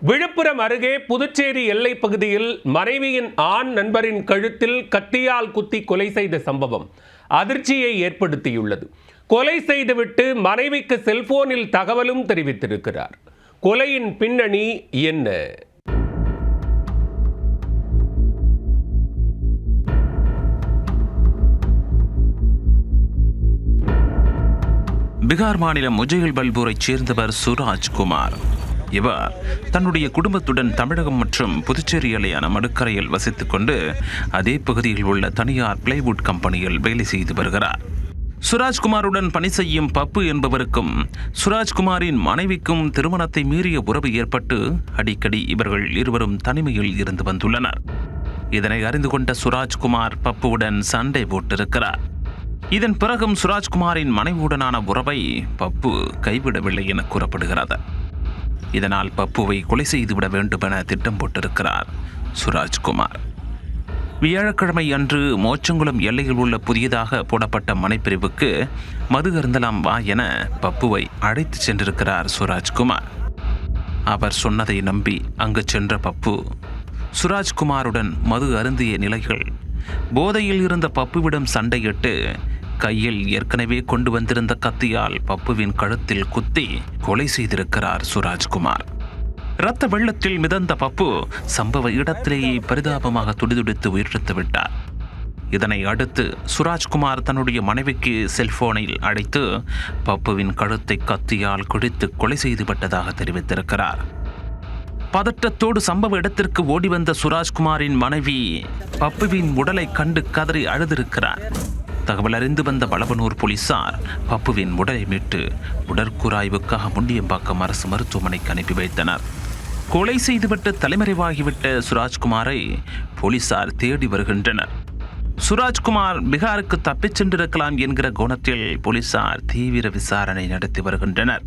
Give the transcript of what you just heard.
விழுப்புரம் அருகே புதுச்சேரி எல்லைப் பகுதியில் மனைவியின் ஆண் நண்பரின் கழுத்தில் கத்தியால் குத்தி கொலை செய்த சம்பவம் அதிர்ச்சியை ஏற்படுத்தியுள்ளது. கொலை செய்துவிட்டு மனைவிக்கு செல்போனில் தகவலும் தெரிவித்திருக்கிறார். கொலையின் பின்னணி என்ன? பீகார் மாநிலம் முஜைல்பல்பூரைச் சேர்ந்தவர் சுராஜ்குமார். இவர் தன்னுடைய குடும்பத்துடன் தமிழகம் மற்றும் புதுச்சேரி எல்லையான மடுக்கரையில் வசித்துக் கொண்டு அதே பகுதியில் உள்ள தனியார் பிளைவுட் கம்பெனியில் வேலை செய்து வருகிறார். சுராஜ்குமாருடன் பணி செய்யும் பப்பு என்பவருக்கும் சுராஜ்குமாரின் மனைவிக்கும் திருமணத்தை மீறிய உறவு ஏற்பட்டு அடிக்கடி இவர்கள் இருவரும் தனிமையில் இருந்து வந்துள்ளனர். இதனை அறிந்து கொண்ட சுராஜ்குமார் பப்புவுடன் சண்டை போட்டிருக்கிறார். இதன் பிறகும் சுராஜ்குமாரின் மனைவியுடனான உறவை பப்பு கைவிடவில்லை என கூறப்படுகிறது. இதனால் பப்புவை கொலை செய்துவிட வேண்டும் என திட்டம் போட்டிருக்கிறார் சுராஜ்குமார். வியாழக்கிழமை அன்று மோச்சங்குளம் எல்லையில் உள்ள புதியதாக போடப்பட்ட மனைப்பிரிவுக்கு மது அருந்தலாம் வா என பப்புவை அழைத்து சென்றிருக்கிறார் சுராஜ்குமார். அவர் சொன்னதை நம்பி அங்கு சென்ற பப்பு சுராஜ்குமாருடன் மது அருந்திய நிலையில் போதையில் இருந்த பப்புவிடம் சண்டையிட்டு கையில் ஏற்கனவே கொண்டு வந்திருந்த கத்தியால் பப்புவின் கழுத்தில் குத்தி கொலை செய்திருக்கிறார் சுராஜ்குமார். இரத்த வெள்ளத்தில் மிதந்த பப்பு சம்பவ இடத்திலேயே பரிதாபமாக துடிதுடித்து உயிரிழந்து விட்டார். இதனை அடுத்து சுராஜ்குமார் தன்னுடைய மனைவிக்கு செல்போனில் அழைத்து பப்புவின் கழுத்தை கத்தியால் குடித்து கொலை செய்துவிட்டதாக தெரிவித்திருக்கிறார். பதற்றத்தோடு சம்பவ இடத்திற்கு ஓடி வந்த சுராஜ்குமாரின் மனைவி பப்புவின் உடலை கண்டு கதறி அழுதிருக்கிறார். தகவல் அறிந்து வந்த வளவனூர் போலீசார் பப்புவின் உடலை மீட்டு உடற்கூராய்வுக்காக முண்டியம்பாக்கம் அரசு மருத்துவமனைக்கு அனுப்பி வைத்தனர். கொலை செய்துவிட்டு தலைமறைவாகிவிட்ட சுராஜ்குமாரை போலீசார் தேடி வருகின்றனர். சுராஜ்குமார் பீகாருக்கு தப்பிச் சென்றிருக்கலாம் என்கிற கோணத்தில் போலீசார் தீவிர விசாரணை நடத்தி வருகின்றனர்.